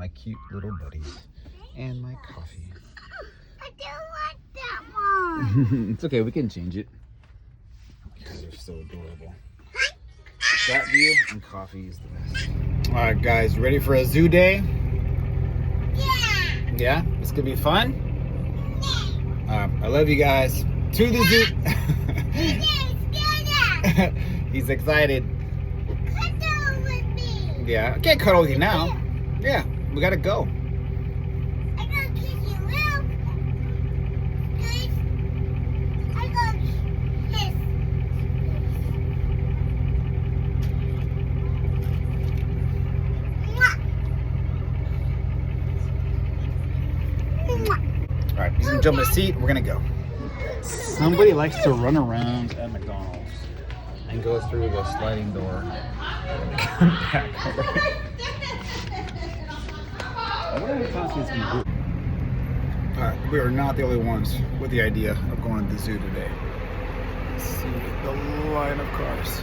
my cute little buddies, and my coffee. I don't like that one. It's okay, we can change it. You guys are so adorable. That view and coffee is the best. All right, guys, ready for a zoo day? Yeah. Yeah, it's gonna be fun. I love you guys. To the zoo. He's excited. Cuddle with me. Yeah, I can't cuddle with you now. Yeah, we gotta go. I gotta kiss you real good. I gotta kiss. Mwah. Mwah. All right, he's gonna jump in the seat. We're gonna go. Somebody likes to run around at McDonald's and go through the sliding door. Come back. I wonder what Toski's gonna do. All right, we are not the only ones with the idea of going to the zoo today. Let's see the line of cars.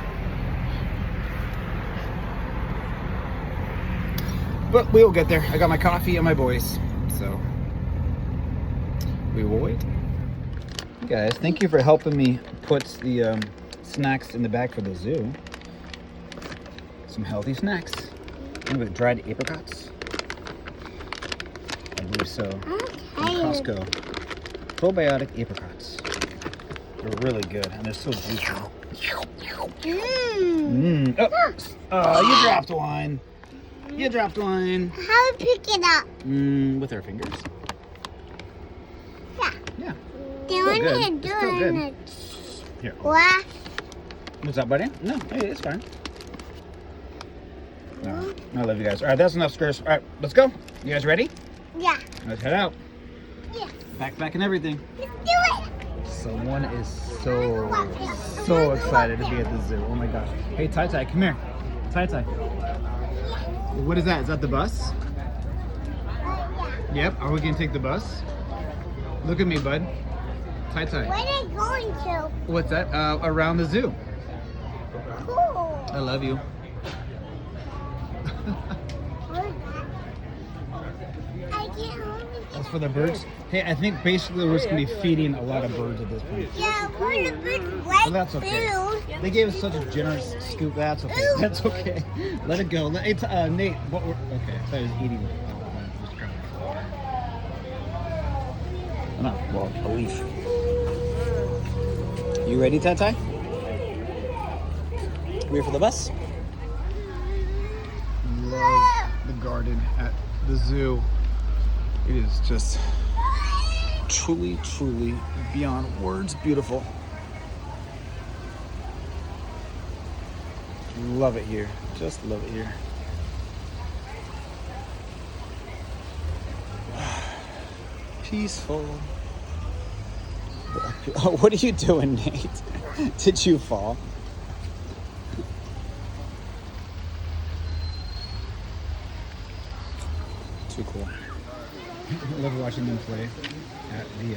But we will get there. I got my coffee and my boys, so we will wait. Guys, thank you for helping me put the snacks in the bag for the zoo. Some healthy snacks. And with dried apricots. I believe so. From Costco. Probiotic apricots. They're really good and they're so juicy. Oh, you dropped one. You dropped one. How do we pick it up? With our fingers. Yeah. Yeah. They Still good. want to do Still good. it. Here. What? What's up, buddy? No, hey, it's fine. No, I love you guys. All right, that's enough squares. All right, let's go. You guys ready? Yeah. Let's head out. Yeah. Backpack and everything. Let's do it. Someone is so excited to be at the zoo. Oh my gosh. Hey, Tai Tai, come here. Tai Tai. What is that? Is that the bus? Yeah. Yep. Are we gonna take the bus? Look at me, bud. Tai Tai. Where are they going to? What's that? Around the zoo. Cool. I love you. I can't hold it. That's for the birds. Hey, I think basically we're just gonna be feeding a lot of birds at this point. Yeah, we're the big white But that's okay. food. They gave us such a generous scoop. That's okay. That's okay. Let it go. Nate, what were, okay, I thought he was eating. No, well, a leaf. You ready, Tai Tai? Ready for the bus? Love the garden at the zoo. It is just truly beyond words beautiful. Love it here. Just love it here. Peaceful. Oh, what are you doing, Nate? Did you fall? Too cool. I love watching them play at the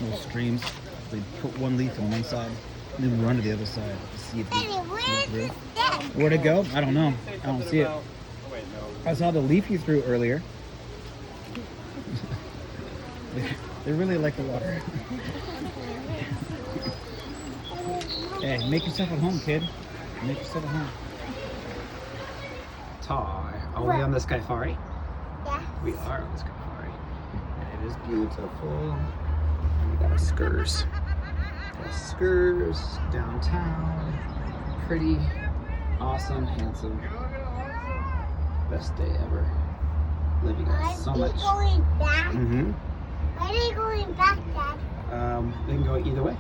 little streams. They put one leaf on one side and then run to the other side to see if they Daddy, where's through. the step? Where'd it go? I don't know. I don't see it. I saw the leaf you threw earlier. They really like the water. Hey, make yourself at home, kid. Make yourself at home. Ty, are we on the Skyfari? Yeah. We are on the Skyfari. And it is beautiful. And we got a Skurs. Skurs downtown. Pretty, awesome, handsome. Best day ever. Love you guys so much. Are they going back? Mm-hmm. Are they going back, Dad? They can go either way.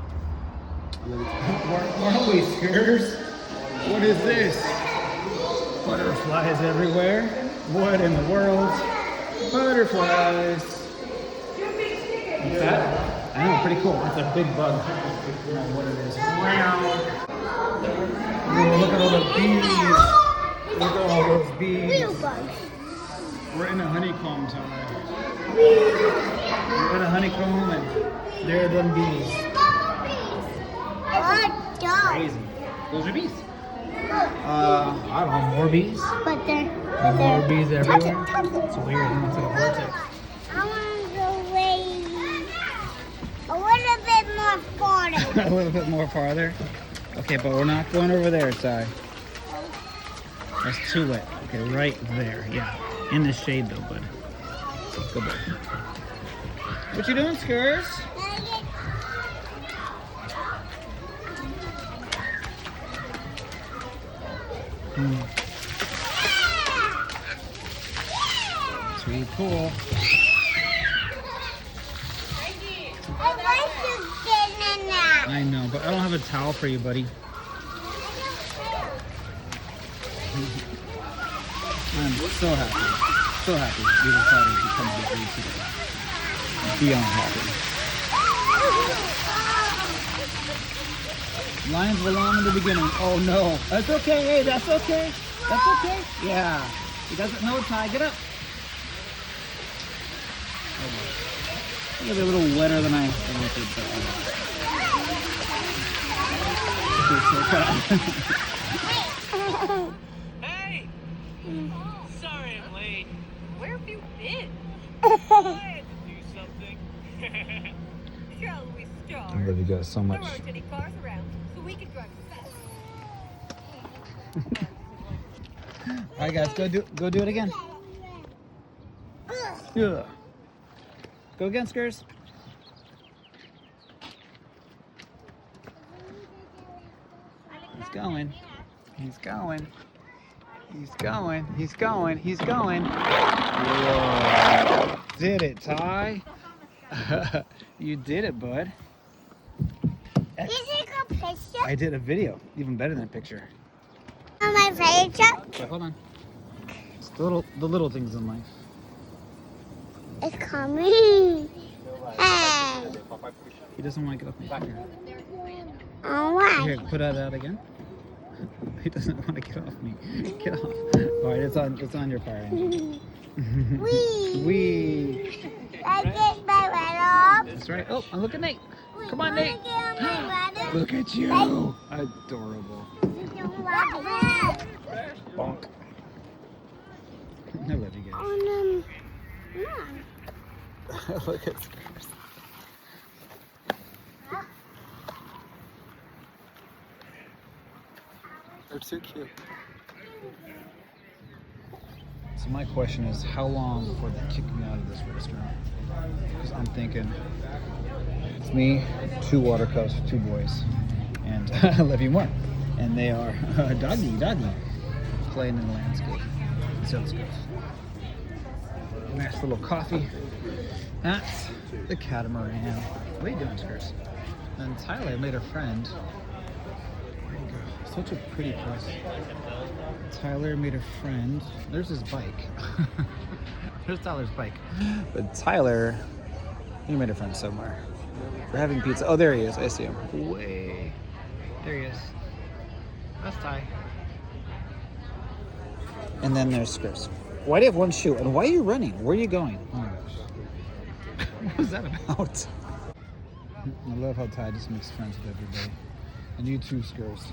Where are we, Skurs? What is this? Butterflies everywhere. What in the world? Butterflies. What's that? I know, pretty cool. It's a big bug. I don't know what it is. Wow. Look at all the bees. Look at all those bees. Real bugs. We're in a honeycomb time. We're in a honeycomb and there are them bees. What dog? Crazy. Those are bees. I don't know, more bees? But they're More bees everywhere? touch it. It's weird, huh? It's like a vortex. I want to go way a little bit more farther. A little bit more farther? Okay, but we're not going over there, Ty. That's too wet. Okay, right there. Yeah. In the shade though, bud. Go back. What you doing, Skurs? Sweet pool. I want to get in that. I know, but I don't have a towel for you, buddy. I'm so happy. So happy we decided to come to the today. Beyond happy. Lions belong in the beginning. Oh no. That's okay. Hey, that's okay. That's okay. Yeah. He doesn't know, Ty. Get up. Oh boy. You'll be a little wetter than I wanted. Hey! Sorry I'm late. Where have you been? I had to do something. Shall we start? I love you guys so much. There aren't any cars around, so we can drive fast. All right, guys, go do it again. Yeah. Go again, Skurs. He's going. He's going. He's going. He's going. He's going. Whoa. Did it, Ty? You did it, bud. You take a picture I did a video. Even better than a picture. of my favorite truck? Wait, hold on. It's the little things in life. It's coming. Hey. He doesn't want to get off my finger. Oh, why? Here, put that out again. He doesn't want to get off me. Get off. All right, it's on your fire engine. Wee. Wee. I get my red off. That's right. Oh, look at Nate. Come on, Wanna Nate. get on my red off? Look at you. Adorable. Bonk. I love you guys. Look at Skurs. They're too cute. So my question is, how long before they kick me out of this restaurant? Because I'm thinking, it's me, 2 water cups for 2 boys, and I love you more. And they are doggy, playing in the landscape. So it's good. Nice little coffee at the Catamaran. What are you doing, Skurs? And Tyler made a friend. Where'd he go? Such a pretty place. Tyler made a friend. There's his bike. There's Tyler's bike. But Tyler, he made a friend somewhere. We're having pizza. Oh, there he is. I see him. Way. There he is. That's Ty. And then there's Skurs. Why do you have one shoe? And why are you running? Where are you going? Oh my gosh. What was that about? I love how Ty just makes friends with everybody. And you too, Skurs.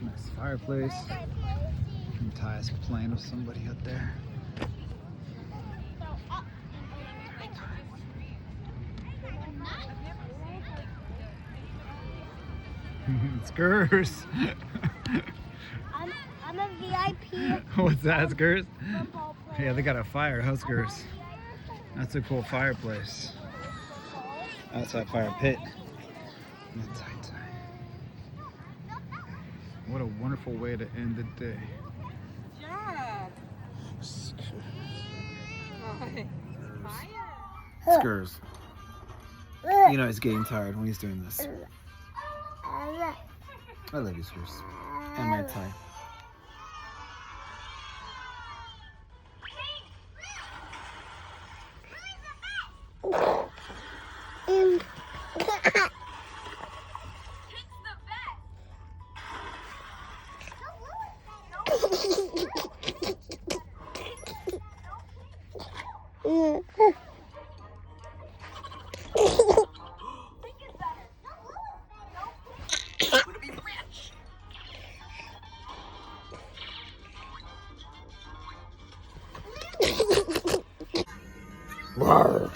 Nice fireplace. And Ty's playing with somebody out there. Skurs. I'm a VIP. What's that, Skurs? football player. Yeah, they got a fire. How's Skurs? That's a cool fireplace. Outside fire pit. What a wonderful way to end the day. Job. Skurs. You know he's getting tired when he's doing this. I love you, Skurs. And my Ty. Yeah.